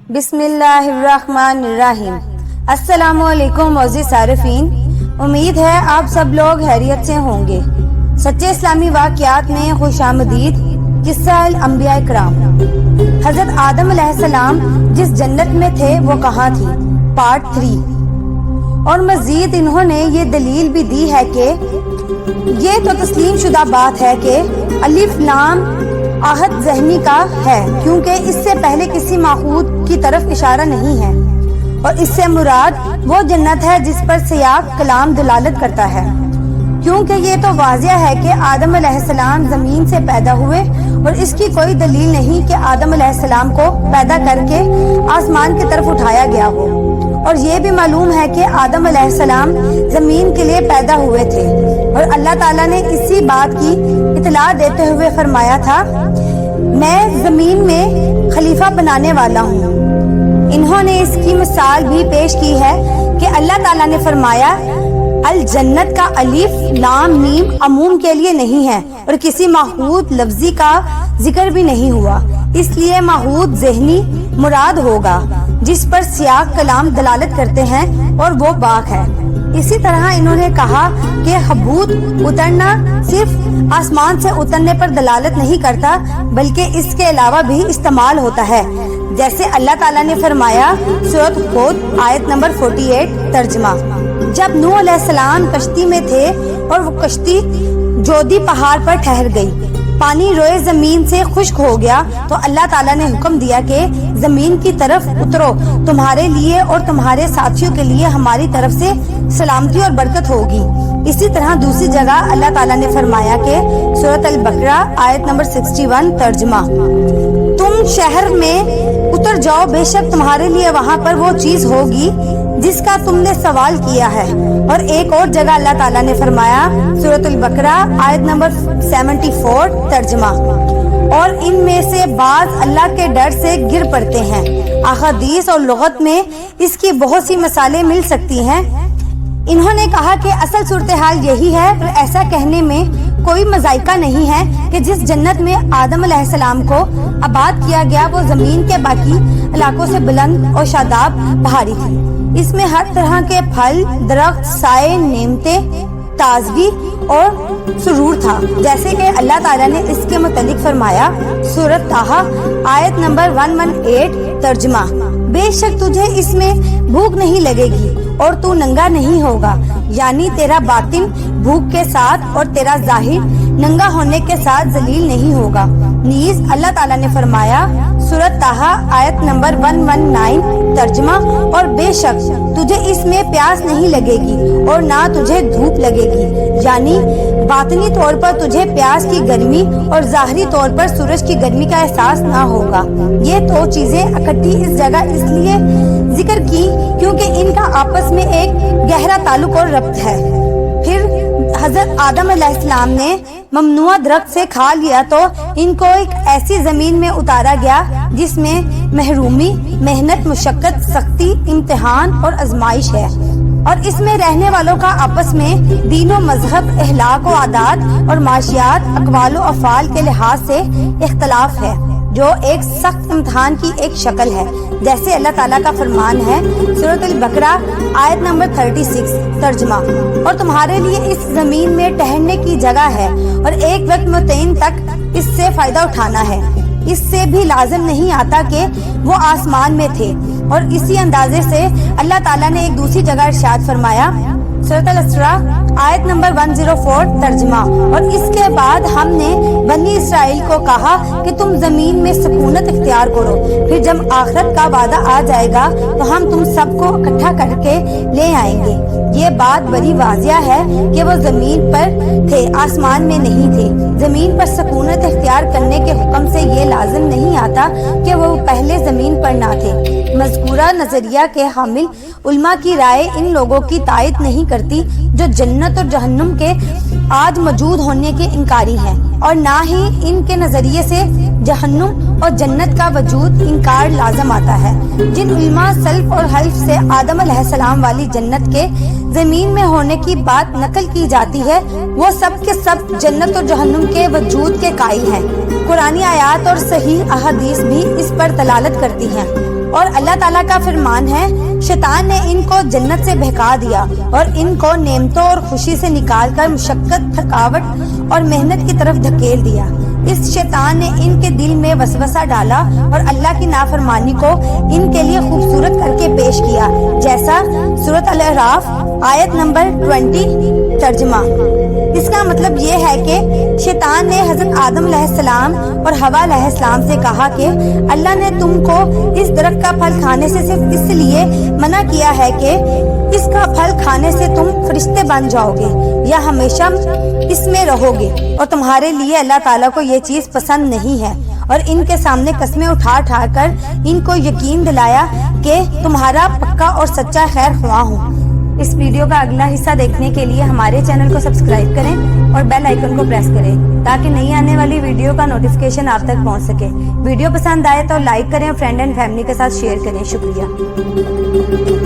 بسم اللہ الرحمن الرحیم۔ السلام علیکم معزز صارفین، امید ہے آپ سب لوگ خیریت سے ہوں گے۔ سچے اسلامی واقعات میں خوش آمدید۔ قصہ الانبیاء کرام۔ حضرت آدم علیہ السلام جس جنت میں تھے وہ کہاں تھی، پارٹ 3۔ اور مزید انہوں نے یہ دلیل بھی دی ہے کہ یہ تو تسلیم شدہ بات ہے کہ الف لام عہد ذہنی کا ہے، کیونکہ اس سے پہلے کسی ماخوذ کی طرف اشارہ نہیں ہے، اور اس سے مراد وہ جنت ہے جس پر سیاق کلام دلالت کرتا ہے، کیونکہ یہ تو واضح ہے کہ آدم علیہ السلام زمین سے پیدا ہوئے، اور اس کی کوئی دلیل نہیں کہ آدم علیہ السلام کو پیدا کر کے آسمان کی طرف اٹھایا گیا ہو۔ اور یہ بھی معلوم ہے کہ آدم علیہ السلام زمین کے لیے پیدا ہوئے تھے، اور اللہ تعالیٰ نے اسی بات کی اطلاع دیتے ہوئے فرمایا تھا، میں زمین میں خلیفہ بنانے والا ہوں۔ انہوں نے اس کی مثال بھی پیش کی ہے کہ اللہ تعالیٰ نے فرمایا، الجنت کا الف لام میم عموم کے لیے نہیں ہے، اور کسی ماخوذ لفظی کا ذکر بھی نہیں ہوا، اس لیے ماخوذ ذہنی مراد ہوگا جس پر سیاق کلام دلالت کرتے ہیں، اور وہ باغ ہے۔ اسی طرح انہوں نے کہا کہ حبوط اترنا صرف آسمان سے اترنے پر دلالت نہیں کرتا، بلکہ اس کے علاوہ بھی استعمال ہوتا ہے، جیسے اللہ تعالیٰ نے فرمایا سورۃ ہود آیت نمبر 48 ترجمہ۔ جب نوح علیہ السلام کشتی میں تھے اور وہ کشتی جودی پہاڑ پر ٹھہر گئی، پانی روئے زمین سے خشک ہو گیا، تو اللہ تعالیٰ نے حکم دیا کہ زمین کی طرف اترو، تمہارے لیے اور تمہارے ساتھیوں کے لیے ہماری طرف سے سلامتی اور برکت ہوگی۔ اسی طرح دوسری جگہ اللہ تعالیٰ نے فرمایا کہ سورۃ البقرہ آیت نمبر 61 ترجمہ، تم شہر میں اتر جاؤ، بے شک تمہارے لیے وہاں پر وہ چیز ہوگی جس کا تم نے سوال کیا ہے۔ اور ایک اور جگہ اللہ تعالیٰ نے فرمایا سورۃ البقرہ آیت نمبر 74 ترجمہ، اور ان میں سے بعض اللہ کے ڈر سے گر پڑتے ہیں۔ احادیث اور لغت میں اس کی بہت سی مثالیں مل سکتی ہیں۔ انہوں نے کہا کہ اصل صورتحال یہی ہے، اور ایسا کہنے میں کوئی مذائقہ نہیں ہے کہ جس جنت میں آدم علیہ السلام کو آباد کیا گیا وہ زمین کے باقی علاقوں سے بلند اور شاداب پہاڑی تھی۔ اس میں ہر طرح کے پھل، درخت، سائے، نعمتیں، تازگی اور سرور تھا، جیسے کہ اللہ تعالیٰ نے اس کے متعلق فرمایا سورۃ طٰہٰ آیت نمبر 118 ترجمہ، بے شک تجھے اس میں بھوک نہیں لگے گی اور تو ننگا نہیں ہوگا، یعنی تیرا باطن بھوک کے ساتھ اور تیرا ظاہر ننگا ہونے کے ساتھ ذلیل نہیں ہوگا۔ نیز اللہ تعالیٰ نے فرمایا سورۃ طٰہٰ آیت نمبر 119 ترجمہ، اور بے شک تجھے اس میں پیاس نہیں لگے گی اور نہ تجھے دھوپ لگے گی، یعنی باطنی طور پر تجھے پیاس کی گرمی اور ظاہری طور پر سورج کی گرمی کا احساس نہ ہوگا۔ یہ دو چیزیں اکٹھی اس جگہ اس لیے ذکر کی کیونکہ ان کا آپس میں ایک گہرا تعلق اور ربط ہے۔ پھر حضرت آدم علیہ السلام نے ممنوع درخت سے کھا لیا تو ان کو ایک ایسی زمین میں اتارا گیا جس میں محرومی، محنت، مشقت، سختی، امتحان اور آزمائش ہے، اور اس میں رہنے والوں کا آپس میں دین و مذہب، اخلاق و عادات اور معاشیات، اقوال و افعال کے لحاظ سے اختلاف ہے، جو ایک سخت امتحان کی ایک شکل ہے، جیسے اللہ تعالیٰ کا فرمان ہے سورۃ البقرہ آیت نمبر 36 ترجمہ، اور تمہارے لیے اس زمین میں ٹہلنے کی جگہ ہے اور ایک وقت متعین تک اس سے فائدہ اٹھانا ہے۔ اس سے بھی لازم نہیں آتا کہ وہ آسمان میں تھے، اور اسی اندازے سے اللہ تعالیٰ نے ایک دوسری جگہ ارشاد فرمایا سورۃ الاسراء آیت نمبر 104 ترجمہ، اور اس کے بعد ہم نے بنی اسرائیل کو کہا کہ تم زمین میں سکونت اختیار کرو، پھر جب آخرت کا وعدہ آ جائے گا تو ہم تم سب کو اکٹھا کر کے لے آئیں گے۔ یہ بات بڑی واضح ہے کہ وہ زمین پر تھے، آسمان میں نہیں تھے۔ زمین پر سکونت اختیار کرنے کے حکم سے یہ لازم نہیں آتا کہ وہ پہلے زمین پر نہ تھے۔ مذکورہ نظریہ کے حامل علماء کی رائے ان لوگوں کی تائید نہیں کرتی جو جنت اور جہنم کے آج موجود ہونے کے انکاری ہیں، اور نہ ہی ان کے نظریے سے جہنم اور جنت کا وجود انکار لازم آتا ہے۔ جن علماء سلف اور حلف سے آدم علیہ السلام والی جنت کے زمین میں ہونے کی بات نقل کی جاتی ہے، وہ سب کے سب جنت اور جہنم کے وجود کے قائل ہیں۔ قرآنی آیات اور صحیح احادیث بھی اس پر دلالت کرتی ہیں۔ اور اللہ تعالیٰ کا فرمان ہے شیطان نے ان کو جنت سے بہکا دیا اور ان کو نعمتوں اور خوشی سے نکال کر مشقت، تھکاوٹ اور محنت کی طرف دھکیل دیا۔ اس شیطان نے ان کے دل میں وسوسہ ڈالا اور اللہ کی نافرمانی کو ان کے لیے خوبصورت کر کے پیش کیا، جیسا سورۃ الاعراف آیت نمبر 20 ترجمہ۔ اس کا مطلب یہ ہے کہ شیطان نے حضرت آدم علیہ السلام اور حوا علیہ السلام سے کہا کہ اللہ نے تم کو اس درخت کا پھل کھانے سے صرف اس لیے منع کیا ہے کہ اس کا پھل کھانے سے تم فرشتے بن جاؤ گے یا ہمیشہ اس میں رہو گے، اور تمہارے لیے اللہ تعالیٰ کو یہ چیز پسند نہیں ہے، اور ان کے سامنے قسمیں اٹھا کر ان کو یقین دلایا کہ تمہارا پکا اور سچا خیر خواہ ہوں۔ اس ویڈیو کا اگلا حصہ دیکھنے کے لیے ہمارے چینل کو سبسکرائب کریں اور بیل آئیکن کو پریس کریں تاکہ نئی آنے والی ویڈیو کا نوٹیفیکیشن آپ تک پہنچ سکے۔ ویڈیو پسند آئے تو لائک کریں اور فرینڈ اینڈ فیملی کے ساتھ شیئر کریں۔ شکریہ۔